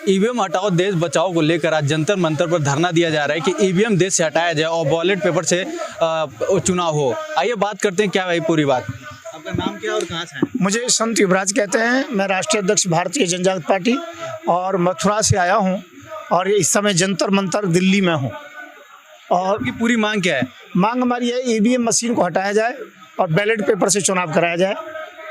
EVM हटाओ देश बचाओ को लेकर आज जंतर मंतर पर धरना दिया जा रहा है कि ईवीएम देश से हटाया जाए और बैलेट पेपर से चुनाव हो। आइए बात करते हैं क्या है पूरी बात। आपका नाम क्या और कहाँ से हैं? मुझे संत युवराज कहते हैं। मैं राष्ट्रीय अध्यक्ष भारतीय जनजागृति पार्टी और मथुरा से आया हूं और इस समय जंतर मंतर दिल्ली में हूं। और आपकी पूरी मांग क्या है? मांग हमारी है ईवीएम मशीन को हटाया जाए और बैलेट पेपर से चुनाव कराया जाए।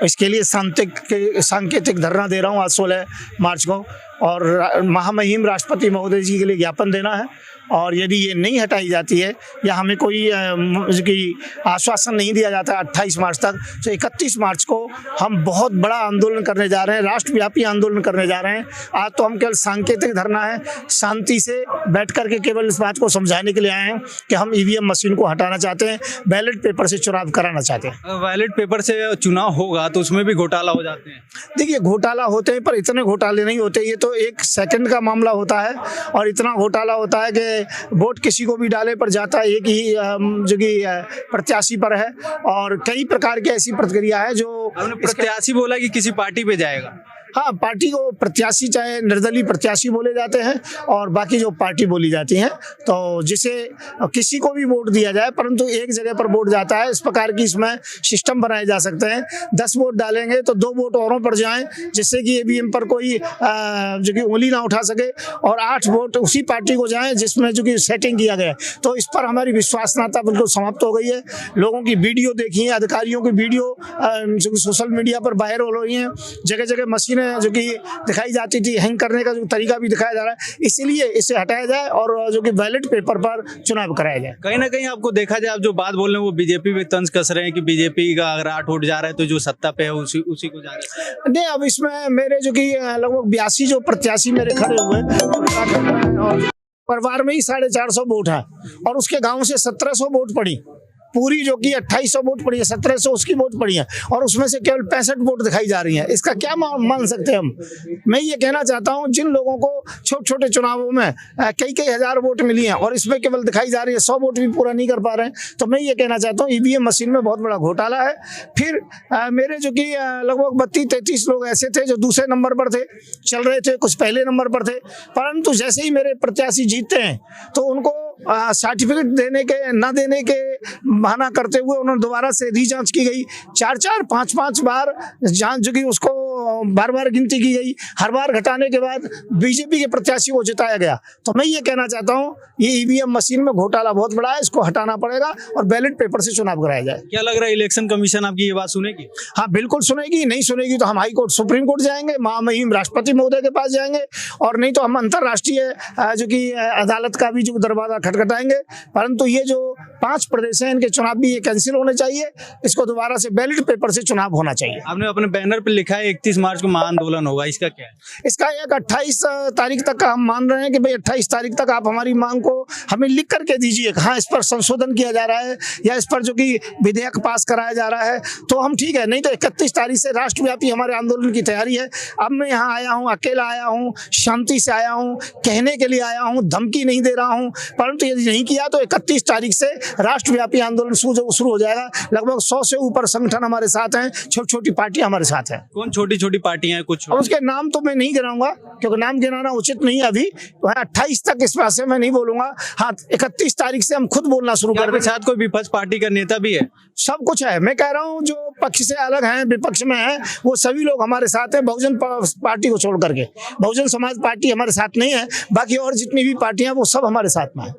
इसके लिए सांकेतिक धरना दे रहा हूं आज 16 मार्च को और महामहिम राष्ट्रपति महोदय जी के लिए ज्ञापन देना है। और यदि ये नहीं हटाई जाती है या हमें कोई आश्वासन नहीं दिया जाता 28 मार्च तक, तो 31 मार्च को हम बहुत बड़ा आंदोलन करने जा रहे हैं, राष्ट्रव्यापी आंदोलन करने जा रहे हैं। आज तो हम केवल सांकेतिक धरना है, शांति से बैठ करके केवल इस बात को समझाने के लिए आए हैं कि हम ईवीएम मशीन को हटाना चाहते हैं, बैलेट पेपर से चुनाव कराना चाहते हैं। बैलेट पेपर से चुनाव होगा तो उसमें भी घोटाला हो जाते हैं। देखिए घोटाला होते हैं पर इतने घोटाले नहीं होते, ये तो 1 सेकंड का मामला होता है और इतना घोटाला होता है कि वोट किसी को भी डाले पर जाता है एक ही जो कि प्रत्याशी पर है। और कई प्रकार की ऐसी प्रक्रिया है जो प्रत्याशी बोला कि किसी पार्टी पे जाएगा। हाँ, पार्टी को प्रत्याशी चाहे निर्दलीय प्रत्याशी बोले जाते हैं और बाकी जो पार्टी बोली जाती हैं, तो जिसे किसी को भी वोट दिया जाए परंतु एक जगह पर वोट जाता है। इस प्रकार की इसमें सिस्टम बनाए जा सकते हैं। 10 वोट डालेंगे तो 2 वोट औरों पर जाएं जिससे कि ईवीएम पर कोई जो कि उंगली ना उठा सके और 8 वोट उसी पार्टी को जाएं जिसमें जो कि सेटिंग किया गया है। तो इस पर हमारी विश्वसनीयता बिल्कुल समाप्त हो गई है। लोगों की वीडियो देखी है, अधिकारियों की वीडियो जो सोशल मीडिया पर वायरल हो रही है, जगह जगह मशीन जो कि दिखाई जाती थी, हैंग करने का जो तरीका भी दिखाया जा रहा है। इसीलिए इसे हटाया जाए और जो कि बैलेट पेपर पर चुनाव कराया जाए। कहीं ना कहीं आपको देखा जाए, आप जो बात बोल रहे हैं वो बीजेपी पे तंज कस रहे हैं कि बीजेपी का अगर 8 वोट जा रहा है तो जो सत्ता पे है उसी को जा रहा है। नहीं, अब इसमें मेरे जो कि लगभग 82 जो प्रत्याशी मेरे खड़े हुए और परिवार में ही 450 वोट है और उसके गाँव से 1700 वोट पड़ी, पूरी जो कि 2800 वोट पड़ी है, 1700 उसकी वोट पड़ी है और उसमें से केवल 65 वोट दिखाई जा रही हैं। इसका क्या मान सकते हैं हम? मैं ये कहना चाहता हूं जिन लोगों को छोटे छोटे चुनावों में कई हजार वोट मिली हैं और इसमें केवल दिखाई जा रही है 100 वोट भी पूरा नहीं कर पा रहे हैं, तो मैं ये कहना चाहता हूँ ईवीएम मशीन में बहुत बड़ा घोटाला है। फिर मेरे जो कि लगभग 32-33 लोग ऐसे थे जो दूसरे नंबर पर थे, चल रहे थे, कुछ पहले नंबर पर थे, परंतु जैसे ही मेरे प्रत्याशी जीतते हैं तो उनको सर्टिफिकेट देने के न देने के बहाना करते हुए उन्होंने दोबारा से रीजांच की गई। 4-4, 5-5 बार जांच जो कि उसको बार-बार गिनती की गई। हर बार घटाने के बाद बीजेपी के प्रत्याशी को जिताया गया। तो मैं ये कहना चाहता हूँ ये ईवीएम मशीन में घोटाला बहुत बड़ा है, इसको हटाना पड़ेगा और बैलेट पेपर से चुनाव कराया जाए। क्या लग रहा है इलेक्शन कमीशन आपकी ये बात सुनेगी? हाँ, बिल्कुल सुनेगी। नहीं सुनेगी तो हम हाई कोर्ट, सुप्रीम कोर्ट जाएंगे, महामहिम राष्ट्रपति महोदय के पास जाएंगे और नहीं तो हम अंतर्राष्ट्रीय जो कि अदालत का भी जो दरवाजा खटखटाएंगे। परंतु ये जो 5 प्रदेश हैं इनके चुनाव भी ये कैंसिल होने चाहिए, इसको दोबारा से बैलेट पेपर से चुनाव होना चाहिए। आपने अपने बैनर पर लिखा है 31 मार्च को महाआंदोलन होगा, इसका क्या है? इसका एक 28 तारीख तक का हम मान रहे हैं कि भाई 28 तारीख तक आप हमारी मांग को हमें लिख करके दीजिए। हाँ, इस पर संशोधन किया जा रहा है या इस पर जो कि विधेयक पास कराया जा रहा है तो हम ठीक है, नहीं तो 31 तारीख से राष्ट्रव्यापी हमारे आंदोलन की तैयारी है। अब मैं यहाँ आया हूँ, अकेला आया हूँ, शांति से आया हूँ, कहने के लिए आया हूँ, धमकी नहीं दे रहा हूँ। परंतु यदि नहीं किया तो 31 तारीख से राष्ट्रव्यापी आंदोलन शुरू हो जाएगा। लगभग 100 से ऊपर संगठन हमारे साथ हैं, छोटी छोटी पार्टियां हमारे साथ हैं। कौन छोटी छोटी पार्टियां हैं? कुछ उसके नाम तो मैं नहीं गिनाऊंगा क्योंकि नाम गिनाना उचित नहीं है अभी। 28 तक इस बात से मैं नहीं बोलूंगा। हाँ, 31 तारीख से हम खुद बोलना शुरू करेंगे। साथ कोई विपक्ष पार्टी का नेता भी है? सब कुछ है। मैं कह रहा हूँ जो पक्ष से अलग हैं, विपक्ष में हैं, वो सभी लोग हमारे साथ हैं। बहुजन पार्टी को छोड़ करके बहुजन समाज पार्टी हमारे साथ नहीं है, बाकी और जितनी भी पार्टियां वो सब हमारे साथ में है।